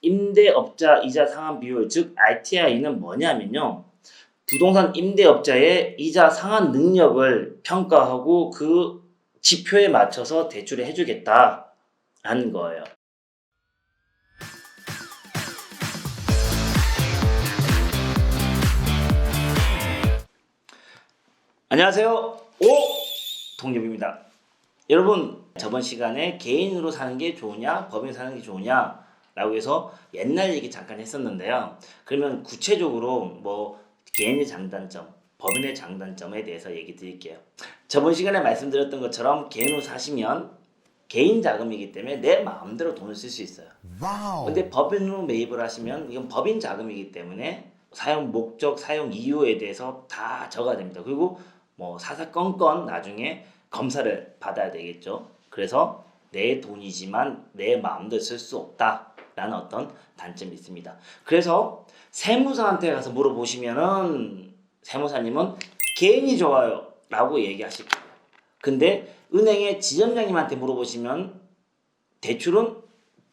임대업자 이자 상환 비율, 즉 RTI는 뭐냐면요. 부동산 임대업자의 이자 상환 능력을 평가하고 그 지표에 맞춰서 대출을 해주겠다라는 거예요. 안녕하세요. 동엽입니다. 여러분, 저번 시간에 개인으로 사는 게 좋으냐, 법인 사는 게 좋으냐 라고 해서 옛날 얘기 잠깐 했었는데요. 그러면 구체적으로 개인의 장단점, 법인의 장단점에 대해서 얘기 드릴게요. 저번 시간에 말씀드렸던 것처럼 개인으로 사시면 개인 자금이기 때문에 내 마음대로 돈을 쓸 수 있어요. 근데 법인으로 매입을 하시면 이건 법인 자금이기 때문에 사용 목적, 사용 이유에 대해서 다 적어야 됩니다. 그리고 사사건건 나중에 검사를 받아야 되겠죠. 그래서 내 돈이지만 내 마음대로 쓸 수 없다라는 어떤 단점이 있습니다. 그래서 세무사한테 가서 물어보시면은 세무사님은 개인이 좋아요 라고 얘기하실 거예요. 근데 은행의 지점장님한테 물어보시면 대출은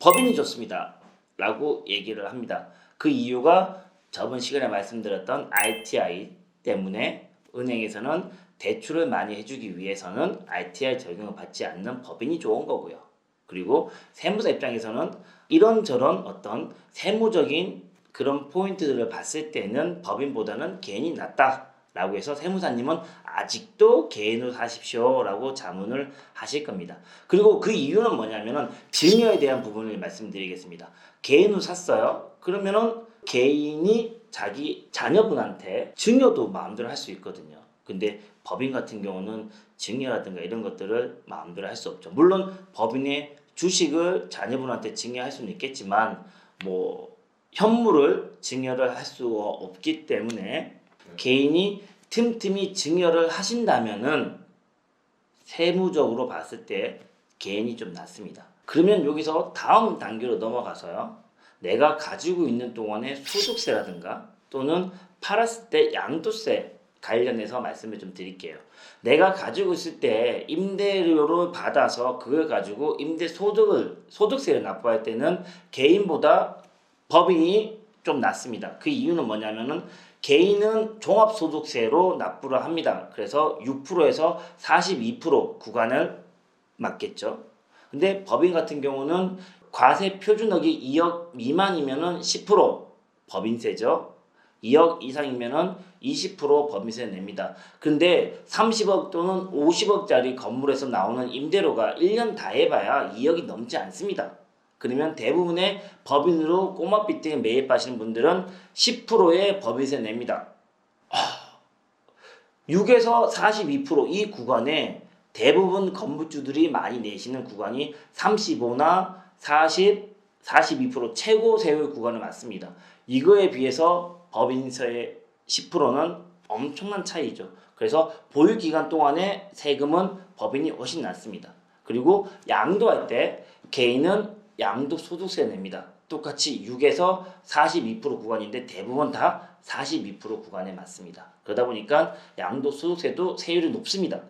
법인이 좋습니다 라고 얘기를 합니다. 그 이유가 저번 시간에 말씀드렸던 RTI 때문에 은행에서는 대출을 많이 해주기 위해서는 RTI 적용을 받지 않는 법인이 좋은 거고요. 그리고 세무사 입장에서는 이런저런 어떤 세무적인 그런 포인트들을 봤을 때는 법인보다는 개인이 낫다라고 해서 세무사님은 아직도 개인으로 사십시오 라고 자문을 하실 겁니다. 그리고 그 이유는 뭐냐면은 증여에 대한 부분을 말씀드리겠습니다. 개인으로 샀어요. 그러면은 개인이 자기 자녀분한테 증여도 마음대로 할 수 있거든요. 근데 법인 같은 경우는 증여라든가 이런 것들을 마음대로 할 수 없죠. 물론 법인의 주식을 자녀분한테 증여할 수는 있겠지만 현물을 증여를 할 수 없기 때문에 개인이 틈틈이 증여를 하신다면은 세무적으로 봤을 때 개인이 좀 낫습니다. 그러면 여기서 다음 단계로 넘어가서요. 내가 가지고 있는 동안의 소득세라든가 또는 팔았을 때 양도세 관련해서 말씀을 좀 드릴게요. 내가 가지고 있을 때 임대료를 받아서 그걸 가지고 소득세를 납부할 때는 개인보다 법인이 좀 낫습니다. 그 이유는 뭐냐면은 개인은 종합소득세로 납부를 합니다. 그래서 6%에서 42% 구간을 맞겠죠. 근데 법인 같은 경우는 과세 표준액이 2억 미만이면은 10% 법인세죠. 2억 이상이면은 20% 법인세 냅니다. 근데 30억 또는 50억짜리 건물에서 나오는 임대료가 1년 다 해봐야 2억이 넘지 않습니다. 그러면 대부분의 법인으로 꼬마 빌딩에 매입하시는 분들은 10%의 법인세 냅니다. 6에서 42%이 구간에 대부분 건물주들이 많이 내시는 구간이 35나 40, 42% 최고 세율 구간을 맞습니다. 이거에 비해서 법인세의 10%는 엄청난 차이죠. 그래서 보유 기간 동안의 세금은 법인이 훨씬 낮습니다. 그리고 양도할 때 개인은 양도소득세 냅니다. 똑같이 6에서 42% 구간인데 대부분 다 42% 구간에 맞습니다. 그러다 보니까 양도소득세도 세율이 높습니다.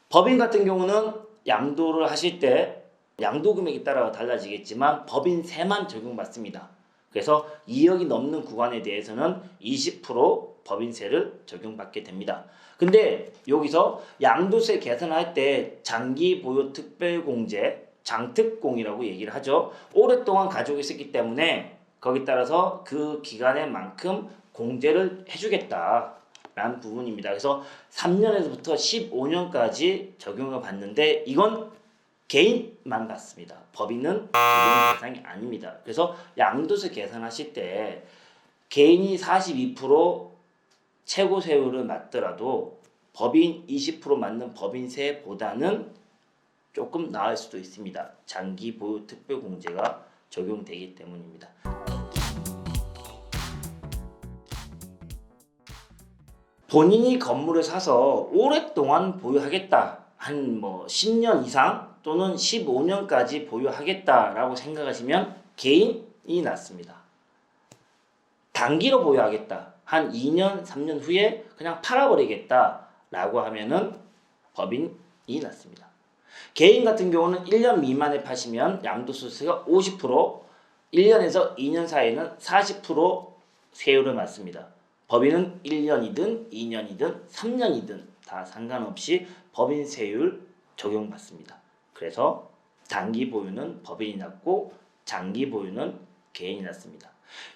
법인 같은 경우는 양도를 하실 때 양도 금액에 따라 달라지겠지만 법인세만 적용받습니다. 그래서 2억이 넘는 구간에 대해서는 20% 법인세를 적용받게 됩니다. 근데 여기서 양도세 계산할 때 장기 보유 특별공제, 장특공이라고 얘기를 하죠. 오랫동안 가지고 있었기 때문에 거기 따라서 그 기간에만큼 공제를 해주겠다라는 부분입니다. 그래서 3년에서부터 15년까지 적용을 받는데 이건 개인만 받습니다. 법인은 적용 대상이 아닙니다. 그래서 양도세 계산하실 때 개인이 42% 최고 세율을 맞더라도 법인 20% 맞는 법인세보다는 조금 나을 수도 있습니다. 장기 보유 특별공제가 적용되기 때문입니다. 본인이 건물을 사서 오랫동안 보유하겠다. 한 10년 이상 또는 15년까지 보유하겠다라고 생각하시면 개인이 낫습니다. 단기로 보유하겠다. 한 2년, 3년 후에 그냥 팔아버리겠다라고 하면은 법인이 낫습니다. 개인 같은 경우는 1년 미만에 파시면 양도소득세가 50%, 1년에서 2년 사이에는 40% 세율을 맞습니다. 법인은 1년이든 2년이든 3년이든 다 상관없이 법인 세율 적용받습니다. 그래서 단기 보유는 법인이 낫고 장기 보유는 개인이 낫습니다.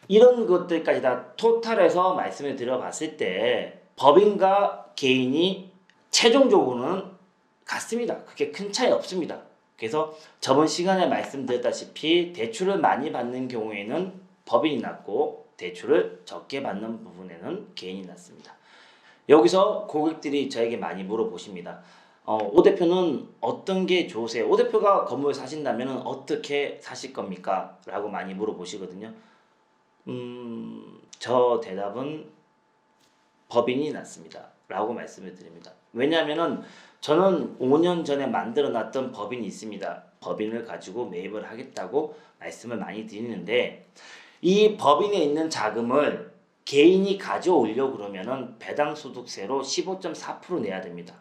이런 것들까지 다 토탈해서 말씀을 드려봤을 때 법인과 개인이 최종적으로는 같습니다. 그게 큰 차이 없습니다. 그래서 저번 시간에 말씀드렸다시피 대출을 많이 받는 경우에는 법인이 낫고 대출을 적게 받는 부분에는 개인이 낫습니다. 여기서 고객들이 저에게 많이 물어보십니다. 오 대표는 어떤 게 좋으세요? 오 대표가 건물 사신다면 어떻게 사실 겁니까? 라고 많이 물어보시거든요. 저 대답은 법인이 낫습니다. 라고 말씀을 드립니다. 왜냐하면 저는 5년 전에 만들어 놨던 법인이 있습니다. 법인을 가지고 매입을 하겠다고 말씀을 많이 드리는데 이 법인에 있는 자금을 개인이 가져오려고 그러면은 배당소득세로 15.4% 내야 됩니다.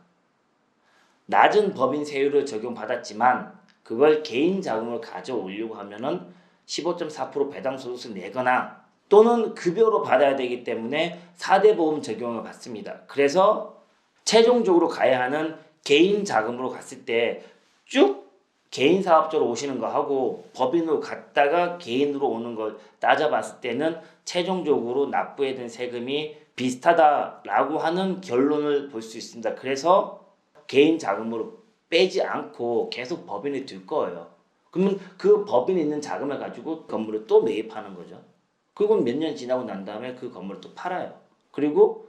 낮은 법인 세율을 적용받았지만 그걸 개인 자금을 가져오려고 하면은 15.4% 배당소득세 내거나 또는 급여로 받아야 되기 때문에 4대 보험 적용을 받습니다. 그래서 최종적으로 가야 하는 개인 자금으로 갔을 때 쭉 개인 사업자로 오시는 거 하고 법인으로 갔다가 개인으로 오는 걸 따져봤을 때는 최종적으로 납부해야 되는 세금이 비슷하다라고 하는 결론을 볼 수 있습니다. 그래서 개인 자금으로 빼지 않고 계속 법인에 둘 거예요. 그러면 그 법인에 있는 자금을 가지고 건물을 또 매입하는 거죠. 그리고 몇 년 지나고 난 다음에 그 건물을 또 팔아요. 그리고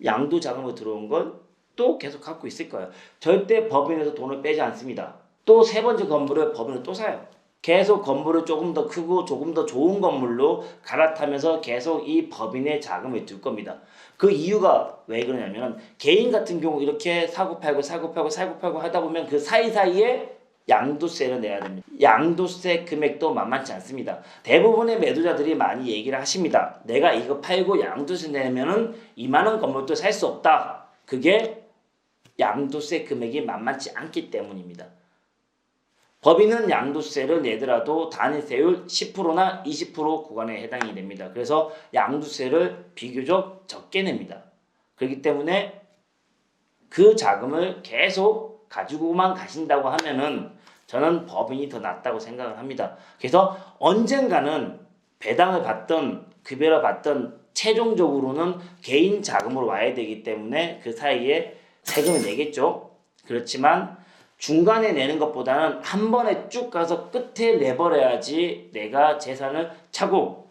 양도 자금으로 들어온 걸 또 계속 갖고 있을 거예요. 절대 법인에서 돈을 빼지 않습니다. 또 세 번째 건물을 법인으로 또 사요. 계속 건물을 조금 더 크고 조금 더 좋은 건물로 갈아타면서 계속 이 법인의 자금을 둘 겁니다. 그 이유가 왜 그러냐면 개인 같은 경우 이렇게 사고 팔고 하다 보면 그 사이사이에 양도세를 내야 됩니다. 양도세 금액도 만만치 않습니다. 대부분의 매도자들이 많이 얘기를 하십니다. 내가 이거 팔고 양도세 내면은 이만한 건물도 살 수 없다. 그게 양도세 금액이 만만치 않기 때문입니다. 법인은 양도세를 내더라도 단위세율 10%나 20% 구간에 해당이 됩니다. 그래서 양도세를 비교적 적게 냅니다. 그렇기 때문에 그 자금을 계속 가지고만 가신다고 하면은 저는 법인이 더 낫다고 생각을 합니다. 그래서 언젠가는 배당을 받던 급여를 받던 최종적으로는 개인 자금으로 와야 되기 때문에 그 사이에 세금을 내겠죠. 그렇지만 중간에 내는 것보다는 한 번에 쭉 가서 끝에 내버려야지 내가 재산을 차곡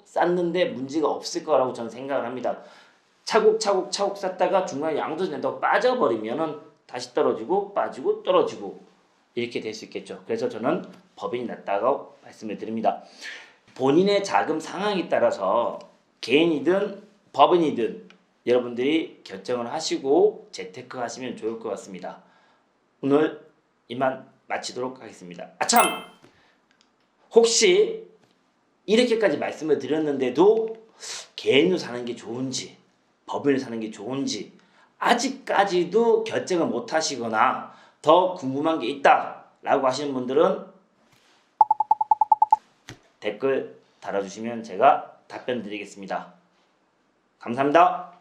쌓는데 문제가 없을 거라고 저는 생각을 합니다. 차곡 쌓다가 중간에 양도세 낸다고 빠져버리면은 다시 떨어지고 빠지고 떨어지고 이렇게 될 수 있겠죠. 그래서 저는 법인이 낫다고 말씀을 드립니다. 본인의 자금 상황에 따라서 개인이든 법인이든 여러분들이 결정을 하시고 재테크 하시면 좋을 것 같습니다. 오늘 이만 마치도록 하겠습니다. 아참! 혹시 이렇게까지 말씀을 드렸는데도 개인으로 사는 게 좋은지 법인을 사는 게 좋은지 아직까지도 결정을 못 하시거나 더 궁금한 게 있다 라고 하시는 분들은 댓글 달아주시면 제가 답변 드리겠습니다. 감사합니다.